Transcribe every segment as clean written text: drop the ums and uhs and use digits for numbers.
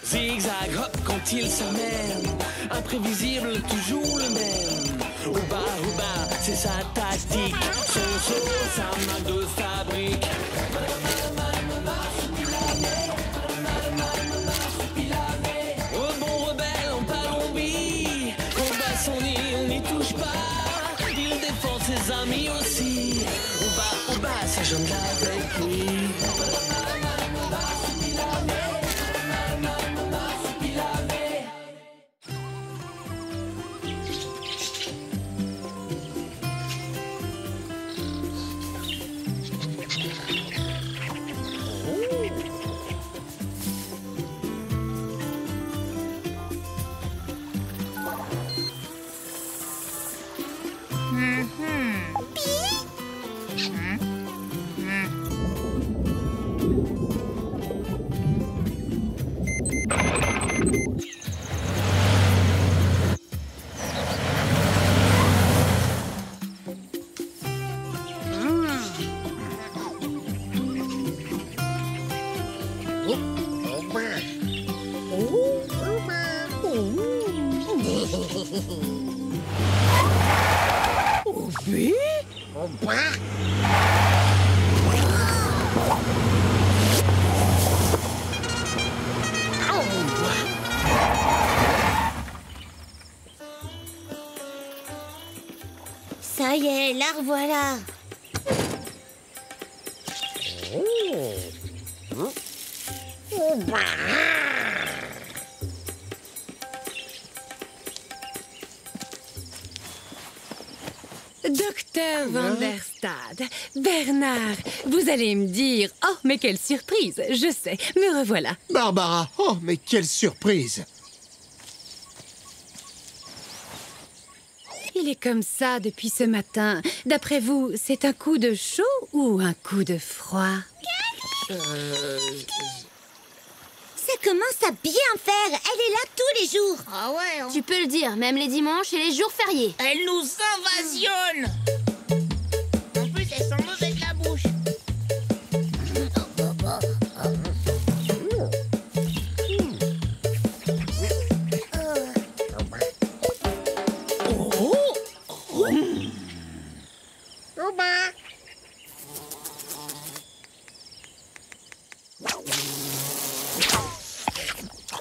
Zigzag, hop, quand il s'amène, imprévisible, toujours le même. Ouba, c'est sa tactique. Son sa marque de fabrique. Au bon rebelle en Palombie, combat son nid, on n'y touche pas. Il défend ses amis aussi. Ouba, ça jongle avec lui. Oui? Ça y est, la revoilà. Docteur Van der Stade, Bernard, vous allez me dire... Oh, mais quelle surprise, je sais, me revoilà. Barbara, oh, mais quelle surprise! Il est comme ça depuis ce matin. D'après vous, c'est un coup de chaud ou un coup de froid? Ça commence à bien faire. Elle est là tous les jours. Ah ouais, hein. Tu peux le dire, même les dimanches et les jours fériés. Elle nous invasionne. En plus, elle sent mauvais de la bouche.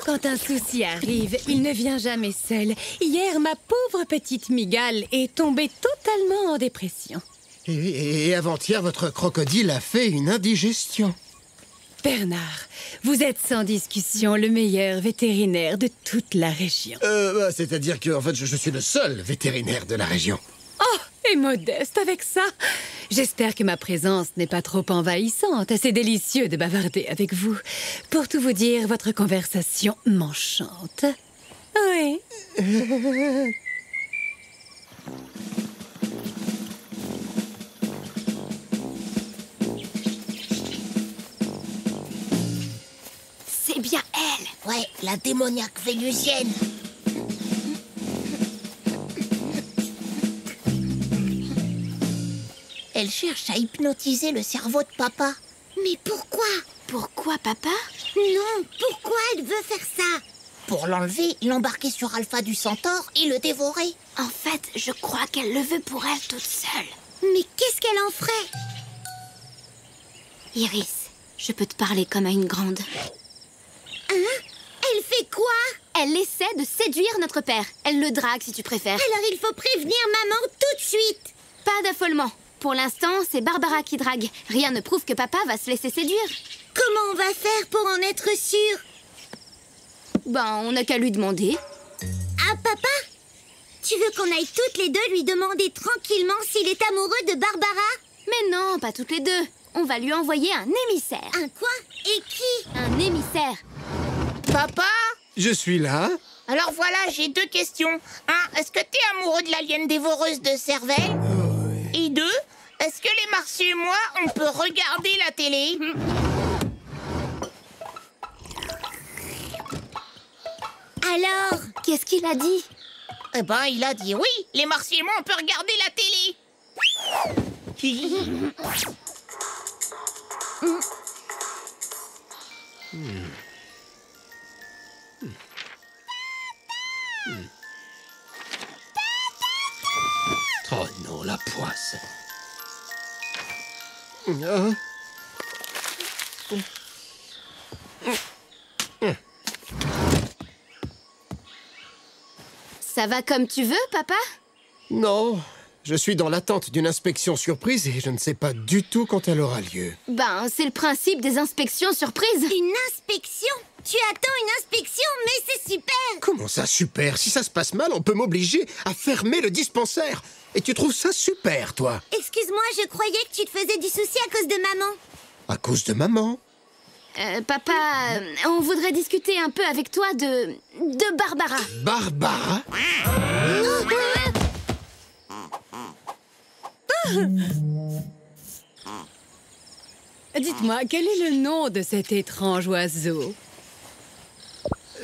Quand un souci arrive, il ne vient jamais seul. Hier, ma pauvre petite migale est tombée totalement en dépression. Et avant-hier, votre crocodile a fait une indigestion. Bernard, vous êtes sans discussion le meilleur vétérinaire de toute la région. C'est-à-dire que, en fait, je suis le seul vétérinaire de la région. Oh, et modeste avec ça. J'espère que ma présence n'est pas trop envahissante. C'est délicieux de bavarder avec vous. Pour tout vous dire, votre conversation m'enchante. Oui. C'est bien elle. Ouais, la démoniaque vénusienne. Elle cherche à hypnotiser le cerveau de papa. Mais pourquoi? Pourquoi, papa? Non, pourquoi elle veut faire ça? Pour l'enlever, l'embarquer sur Alpha du Centaure et le dévorer. En fait, je crois qu'elle le veut pour elle toute seule. Mais qu'est-ce qu'elle en ferait? Iris, je peux te parler comme à une grande. Hein? Elle fait quoi? Elle essaie de séduire notre père. Elle le drague, si tu préfères. Alors il faut prévenir maman tout de suite. Pas d'affolement. Pour l'instant, c'est Barbara qui drague. Rien ne prouve que papa va se laisser séduire. Comment on va faire pour en être sûr? Ben, on n'a qu'à lui demander. Ah, papa? Tu veux qu'on aille toutes les deux lui demander tranquillement s'il est amoureux de Barbara? Mais non, pas toutes les deux. On va lui envoyer un émissaire. Un quoi? Et qui? Un émissaire. Papa? Je suis là. Alors voilà, j'ai deux questions. Un, est-ce que t'es amoureux de l'alien dévoreuse de cervelle? Et deux, est-ce que les Martiens et moi, on peut regarder la télé? Alors? Qu'est-ce qu'il a dit? Eh ben, il a dit oui, les Martiens et moi, on peut regarder la télé. Oh non, la poisse. Ah. Ça va comme tu veux, papa? Non, je suis dans l'attente d'une inspection surprise et je ne sais pas du tout quand elle aura lieu. Ben, c'est le principe des inspections surprises. Une inspection? Tu attends une inspection, mais c'est super! Comment ça, super? Si ça se passe mal, on peut m'obliger à fermer le dispensaire. Et tu trouves ça super, toi? Excuse-moi, je croyais que tu te faisais du souci à cause de maman. À cause de maman? Papa, on voudrait discuter un peu avec toi de Barbara. Barbara? Dites-moi, quel est le nom de cet étrange oiseau?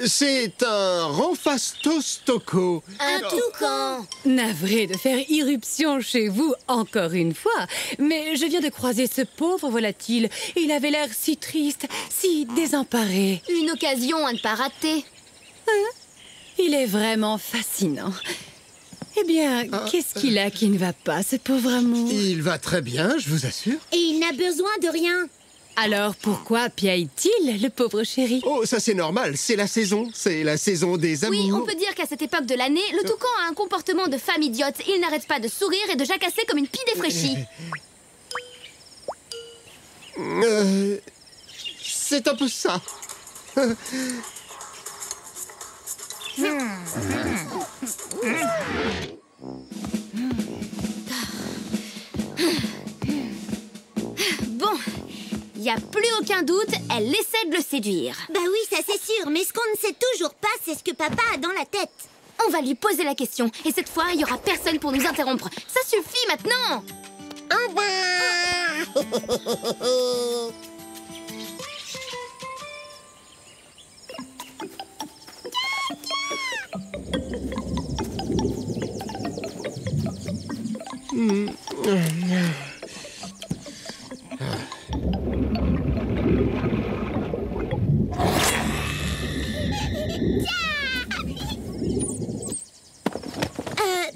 C'est un Ramphastostoco. Un toucan. Navré de faire irruption chez vous encore une fois, mais je viens de croiser ce pauvre volatile. Il avait l'air si triste, si désemparé. Une occasion à ne pas rater. Il est vraiment fascinant. Eh bien, qu'est-ce qu'il a qui ne va pas, ce pauvre amour? Il va très bien, je vous assure. Et il n'a besoin de rien. Alors pourquoi piaille-t-il, le pauvre chéri? Oh, ça c'est normal, c'est la saison des amours. Oui, on peut dire qu'à cette époque de l'année, le toucan a un comportement de femme idiote. Il n'arrête pas de sourire et de jacasser comme une pie défraîchie. C'est un peu ça. Bon, il n'y a plus aucun doute, elle essaie de le séduire. Bah oui, ça c'est sûr, mais ce qu'on ne sait toujours pas, c'est ce que papa a dans la tête. On va lui poser la question, et cette fois, il n'y aura personne pour nous interrompre. Ça suffit maintenant!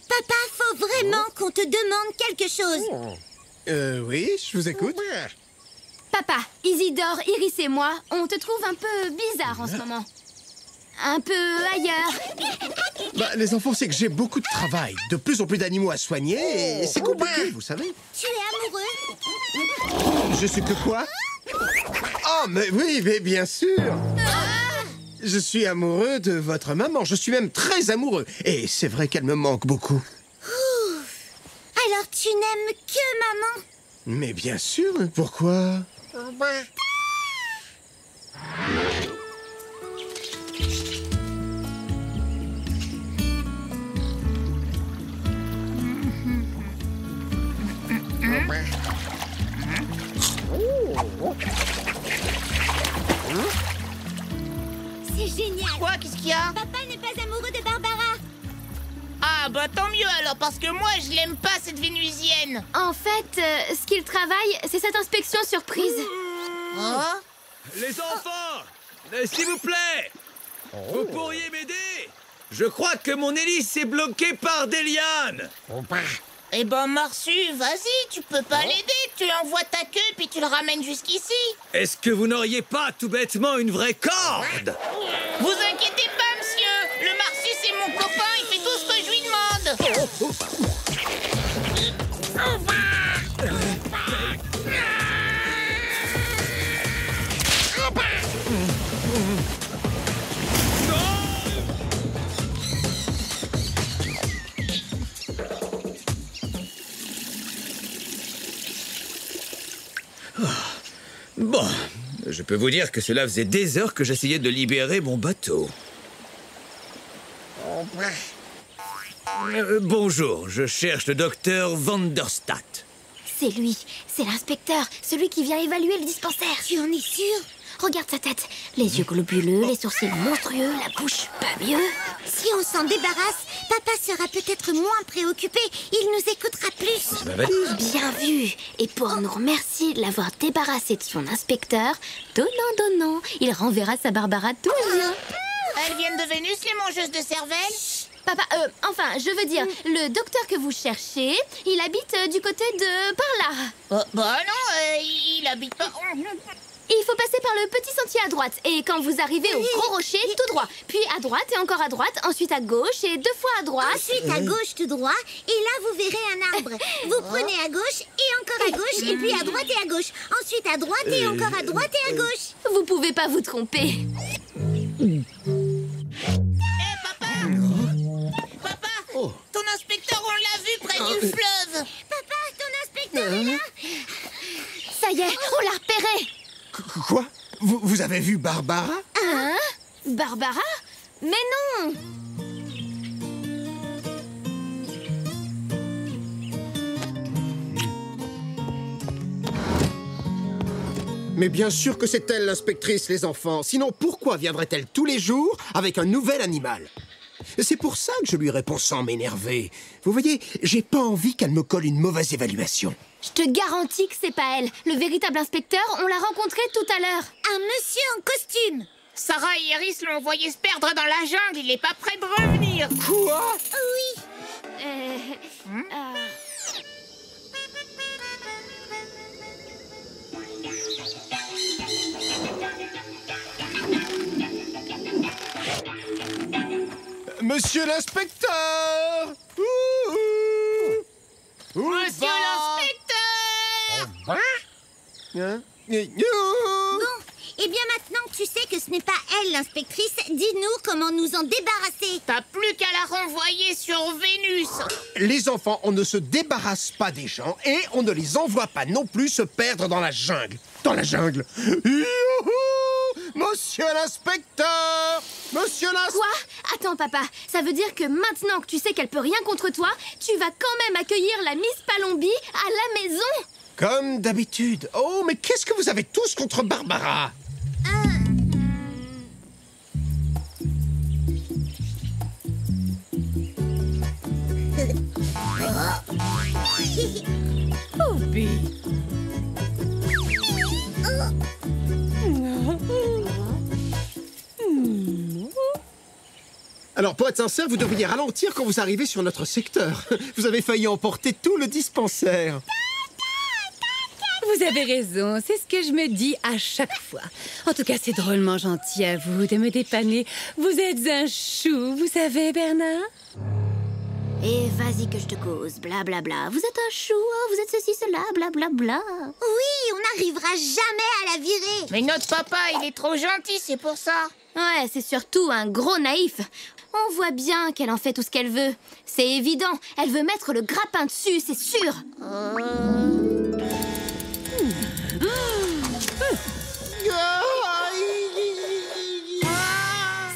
Papa, faut vraiment qu'on te demande quelque chose. Oui, je vous écoute. Papa, Isidore, Iris et moi, on te trouve un peu bizarre en ce moment. Un peu ailleurs. Bah, les enfants, c'est que j'ai beaucoup de travail, de plus en plus d'animaux à soigner, et c'est compliqué, vous savez. Tu es amoureux? Je suis que quoi? Oh, mais oui, mais bien sûr. Je suis amoureux de votre maman, je suis même très amoureux. Et c'est vrai qu'elle me manque beaucoup. Alors tu n'aimes que maman? Mais bien sûr, pourquoi? C'est génial. Quoi? Qu'est-ce qu'il y a? Papa n'est pas amoureux de Barbara. Ah bah tant mieux alors, parce que moi je l'aime pas cette vénusienne. En fait, ce qu'il travaille, c'est cette inspection surprise. Hein? Les enfants, s'il vous plaît, vous pourriez m'aider? Je crois que mon hélice est bloquée par des lianes. Eh ben Marsu, vas-y, tu peux pas l'aider. Tu envoies ta queue puis tu le ramènes jusqu'ici. Est-ce que vous n'auriez pas tout bêtement une vraie corde? Vous inquiétez pas, monsieur. Le Marsu, c'est mon copain, il fait tout ce que je lui demande. Bon, je peux vous dire que cela faisait des heures que j'essayais de libérer mon bateau. Bonjour, je cherche le docteur Vanderstadt. C'est lui, c'est l'inspecteur, celui qui vient évaluer le dispensaire. Tu en es sûr? Regarde sa tête. Les yeux globuleux, les sourcils monstrueux, la bouche pas mieux. Si on s'en débarrasse, papa sera peut-être moins préoccupé. Il nous écoutera plus. C'est ma valise. Bien vu. Et pour nous remercier de l'avoir débarrassé de son inspecteur, donnant, il renverra sa Barbara tout bien. Elles viennent de Vénus, les mangeuses de cervelle? Papa, enfin, je veux dire, le docteur que vous cherchez, il habite du côté de par là. Bah non, il habite pas... Il faut passer par le petit sentier à droite. Et quand vous arrivez au gros rocher, tout droit. Puis à droite et encore à droite, ensuite à gauche et 2 fois à droite. Ensuite à gauche tout droit, et là vous verrez un arbre. Vous prenez à gauche et encore à gauche, et puis à droite et à gauche. Ensuite à droite et encore à droite et à gauche. Vous pouvez pas vous tromper. Papa, ton inspecteur, on l'a vu près du fleuve. Papa, ton inspecteur est là. Ça y est, on l'a repéré. Quoi? Vous avez vu Barbara? Hein? Barbara? Mais non! Mais bien sûr que c'est elle l'inspectrice, les enfants. Sinon, pourquoi viendrait-elle tous les jours avec un nouvel animal? C'est pour ça que je lui réponds sans m'énerver. Vous voyez, j'ai pas envie qu'elle me colle une mauvaise évaluation. Je te garantis que c'est pas elle. Le véritable inspecteur, on l'a rencontré tout à l'heure. Un monsieur en costume. Sarah et Iris l'ont envoyé se perdre dans la jungle. Il est pas prêt de revenir. Quoi? Oui. Monsieur l'inspecteur! Monsieur l'inspecteur! Hein? Bon, et bien maintenant que tu sais que ce n'est pas elle l'inspectrice, dis-nous comment nous en débarrasser. T'as plus qu'à la renvoyer sur Vénus. Les enfants, on ne se débarrasse pas des gens et on ne les envoie pas non plus se perdre dans la jungle. Dans la jungle! Youhou! Monsieur l'inspecteur! Monsieur l'inspecteur! Quoi? Attends, papa. Ça veut dire que maintenant que tu sais qu'elle peut rien contre toi, tu vas quand même accueillir la Miss Palombi à la maison? Comme d'habitude. Oh, mais qu'est-ce que vous avez tous contre Barbara? Bobby. Alors, pour être sincère, vous devriez ralentir quand vous arrivez sur notre secteur. Vous avez failli emporter tout le dispensaire. Vous avez raison, c'est ce que je me dis à chaque fois. En tout cas, c'est drôlement gentil à vous de me dépanner. Vous êtes un chou, vous savez, Bernard? Et vas-y que je te cause, blablabla. Vous êtes un chou, vous êtes ceci, cela, blablabla. Oui, on n'arrivera jamais à la virer. Mais notre papa, il est trop gentil, c'est pour ça. Ouais, c'est surtout un gros naïf. On voit bien qu'elle en fait tout ce qu'elle veut. C'est évident, elle veut mettre le grappin dessus, c'est sûr.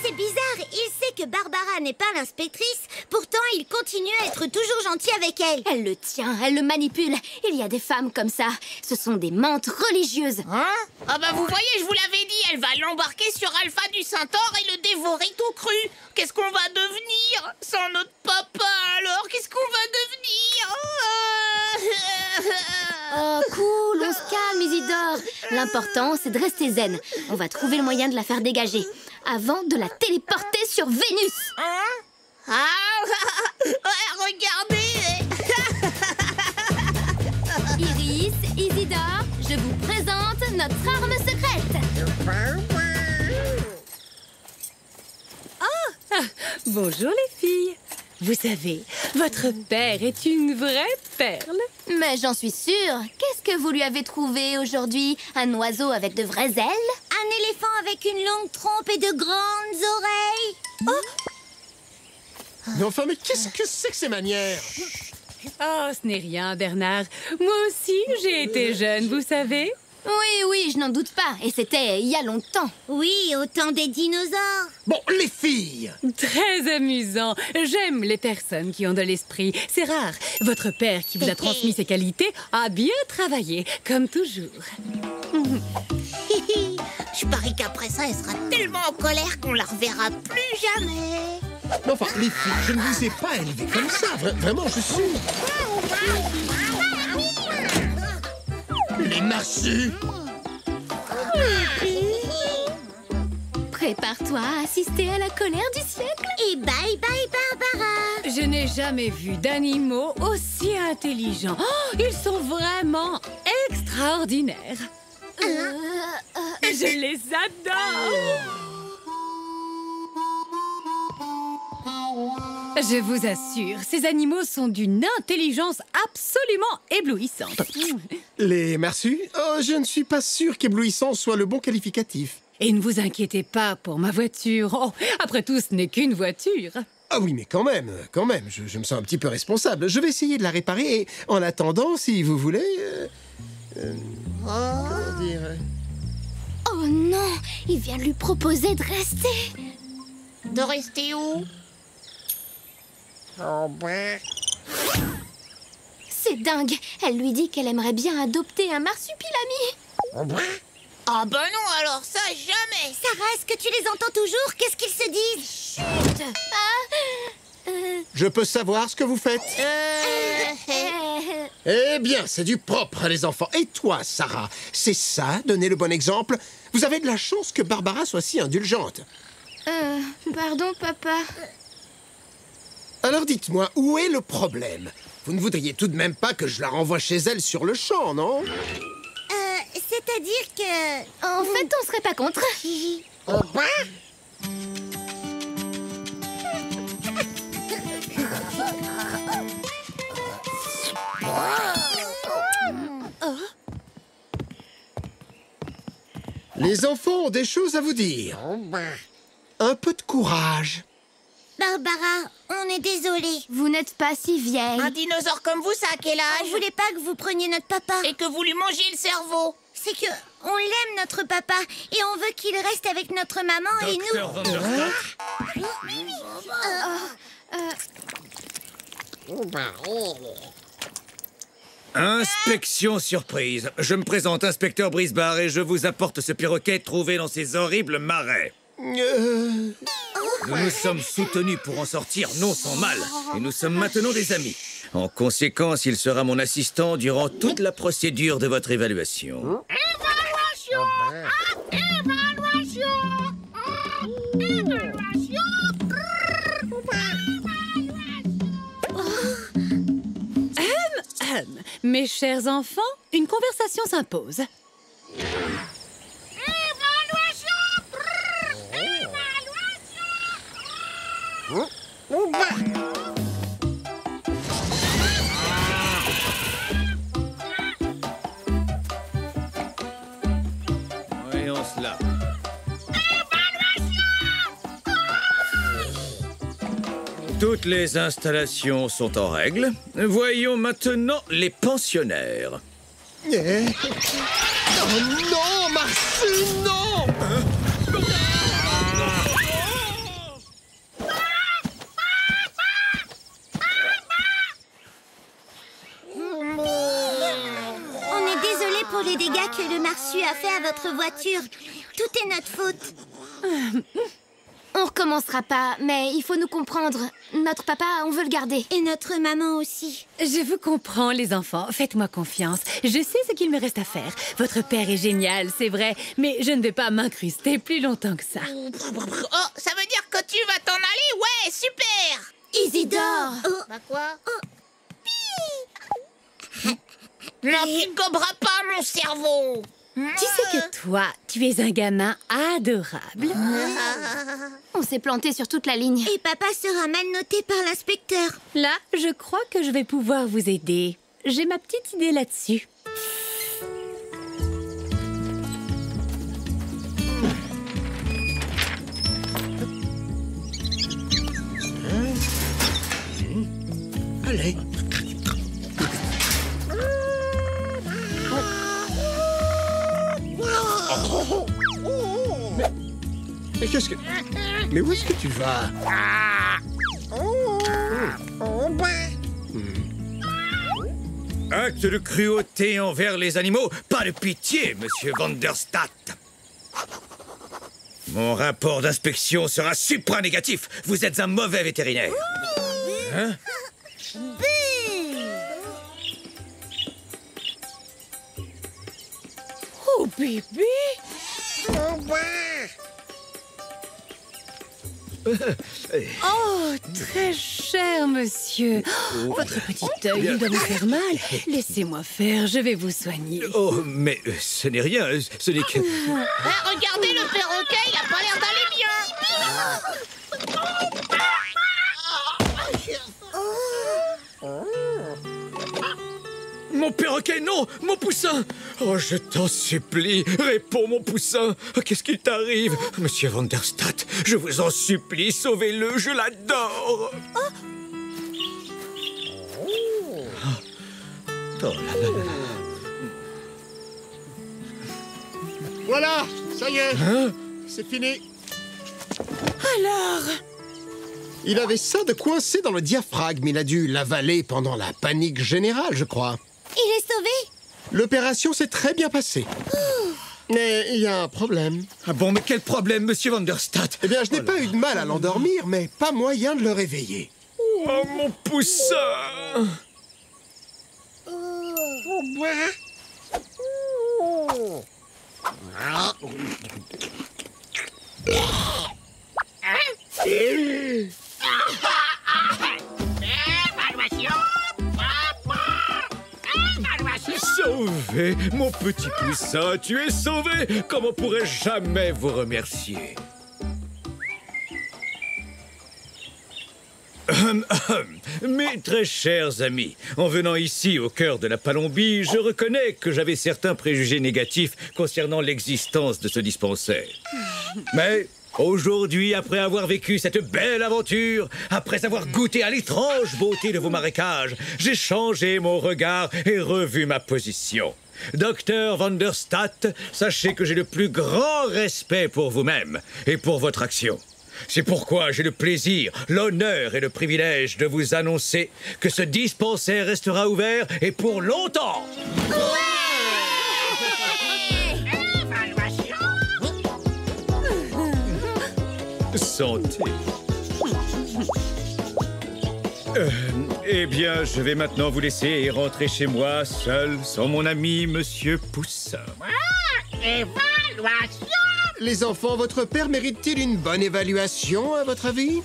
C'est bizarre, il sait que Barbara n'est pas l'inspectrice, pourtant il continue à être toujours gentil avec elle. Elle le tient, elle le manipule. Il y a des femmes comme ça. Ce sont des mantes religieuses. Hein? Ah bah vous voyez, je vous l'avais dit, elle va l'embarquer sur Alpha du Centaure et le dévorer tout cru. Qu'est-ce qu'on va devenir sans notre papa alors? Qu'est-ce qu'on va devenir? Oh, cool, on se calme, Isidore. L'important, c'est de rester zen. On va trouver le moyen de la faire dégager avant de la téléporter sur Vénus. Hein? Ah, regardez. Iris, Isidore, je vous présente notre arme secrète. Bonjour les filles. Vous savez, votre père est une vraie perle. Mais j'en suis sûre. Qu'est-ce que vous lui avez trouvé aujourd'hui? Un oiseau avec de vraies ailes? Un éléphant avec une longue trompe et de grandes oreilles. Mais enfin, mais qu'est-ce que c'est que ces manières? Oh, ce n'est rien, Bernard. Moi aussi, j'ai été jeune, vous savez. Oui, je n'en doute pas. Et c'était il y a longtemps. Oui, au temps des dinosaures. Bon, les filles! Très amusant. J'aime les personnes qui ont de l'esprit. C'est rare. Votre père, qui vous a transmis ses qualités, a bien travaillé, comme toujours. Je Je parie qu'après ça, elle sera tellement en colère qu'on la reverra plus jamais. Mais enfin, les filles, je ne vous ai pas élevées comme ça. Vraiment, je suis... Les marsupes! Prépare-toi à assister à la colère du siècle. Et bye bye Barbara. Je n'ai jamais vu d'animaux aussi intelligents. Oh, ils sont vraiment extraordinaires. Je les adore. Je vous assure, ces animaux sont d'une intelligence absolument éblouissante. Les marsupes? Oh, je ne suis pas sûr qu'éblouissant soit le bon qualificatif. Et ne vous inquiétez pas pour ma voiture. Oh, après tout, ce n'est qu'une voiture. Ah oui, mais quand même, je me sens un petit peu responsable. Je vais essayer de la réparer et, en attendant, si vous voulez... comment dire... Oh non, il vient de lui proposer de rester. De rester où? C'est dingue. Elle lui dit qu'elle aimerait bien adopter un marsupilami. Ah ben non, alors ça, jamais. Sarah, est-ce que tu les entends toujours? Qu'est-ce qu'ils se disent? Je peux savoir ce que vous faites? Eh bien, c'est du propre, les enfants. Et toi, Sarah, c'est ça, donner le bon exemple? Vous avez de la chance que Barbara soit si indulgente. Pardon, papa. Alors dites-moi, où est le problème? Vous ne voudriez tout de même pas que je la renvoie chez elle sur le champ, non? C'est-à-dire que... En fait, on serait pas contre. Les enfants ont des choses à vous dire. Un peu de courage. Barbara, on est désolé. Vous n'êtes pas si vieille. Un dinosaure comme vous, ça a quel On âge? voulait pas que vous preniez notre papa. Et que vous lui mangiez le cerveau. C'est que on l'aime, notre papa, et on veut qu'il reste avec notre maman et nous. Docteur Vanderstadt. Inspection surprise. Je me présente, inspecteur Brisbard, et je vous apporte ce perroquet trouvé dans ces horribles marais. Nous nous sommes soutenus pour en sortir non sans mal, et nous sommes maintenant des amis. En conséquence, il sera mon assistant durant toute la procédure de votre évaluation. Mes chers enfants, une conversation s'impose. Voyons cela. Toutes les installations sont en règle. Voyons maintenant les pensionnaires. Oh non, Marcy, non! On est désolé pour les dégâts que le marsu a fait à votre voiture. Tout est notre faute. On recommencera pas, mais il faut nous comprendre. Notre papa, on veut le garder. Et notre maman aussi. Je vous comprends, les enfants. Faites-moi confiance. Je sais ce qu'il me reste à faire. Votre père est génial, c'est vrai, mais je ne vais pas m'incruster plus longtemps que ça. Oh, ça veut dire que tu vas t'en aller? Ouais, super. Isidore. Bah quoi? Non, tu ne goberas pas mon cerveau. Tu sais que toi, tu es un gamin adorable. On s'est planté sur toute la ligne. Et papa sera mal noté par l'inspecteur. Là, je crois que je vais pouvoir vous aider. J'ai ma petite idée là-dessus. Allez. Mais qu'est-ce que... Mais où est-ce que tu vas? Acte de cruauté envers les animaux. Pas de pitié, monsieur Vanderstadt. Mon rapport d'inspection sera supra-négatif. Vous êtes un mauvais vétérinaire. Hein? Oh, bébé! Oh, très cher, monsieur. Oh, votre petit œil, il doit vous faire mal. Laissez-moi faire, je vais vous soigner. Oh, mais ce n'est rien. Ce n'est que... Regardez, le perroquet, il a pas l'air d'aller bien. Mon perroquet, non! Mon poussin! Oh, je t'en supplie, réponds, mon poussin! Qu'est-ce qu'il t'arrive? Monsieur Van der Stadt, je vous en supplie, sauvez-le, je l'adore! Oh là là là là. Voilà, ça y est. Hein? C'est fini. Alors? Il avait ça de coincé dans le diaphragme. Il a dû l'avaler pendant la panique générale, je crois. Il est sauvé? L'opération s'est très bien passée. Mais il y a un problème. Ah bon, mais quel problème, monsieur Van der Stadt? Eh bien, je n'ai pas eu de mal à l'endormir, mais pas moyen de le réveiller. Oh, mon poussin! Sauvé, mon petit poussin, tu es sauvé. Comment pourrais-je jamais vous remercier? Mes très chers amis, en venant ici au cœur de la Palombie, je reconnais que j'avais certains préjugés négatifs concernant l'existence de ce dispensaire. Mais aujourd'hui, après avoir vécu cette belle aventure, après avoir goûté à l'étrange beauté de vos marécages, j'ai changé mon regard et revu ma position. Docteur Van der Stadt, sachez que j'ai le plus grand respect pour vous-même et pour votre action. C'est pourquoi j'ai le plaisir, l'honneur et le privilège de vous annoncer que ce dispensaire restera ouvert et pour longtemps. Santé. Eh bien, je vais maintenant vous laisser et rentrer chez moi, seul, sans mon ami, Monsieur Poussin. Évaluation! Les enfants, votre père mérite-t-il une bonne évaluation, à votre avis?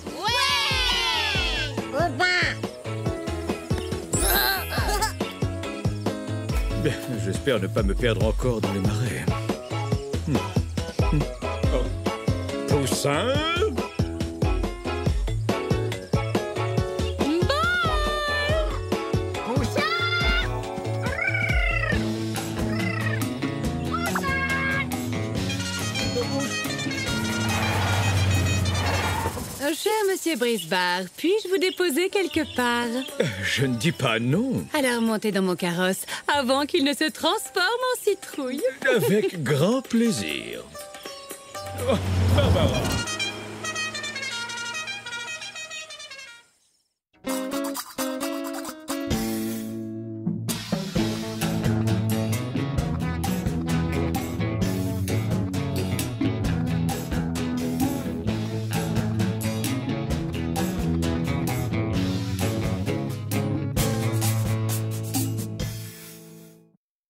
Bien, j'espère ne pas me perdre encore dans les marais. Oh. Poussin? Cher monsieur Brisbard, puis-je vous déposer quelque part? Je ne dis pas non. Alors montez dans mon carrosse avant qu'il ne se transforme en citrouille. Avec grand plaisir. Oh, Barbara.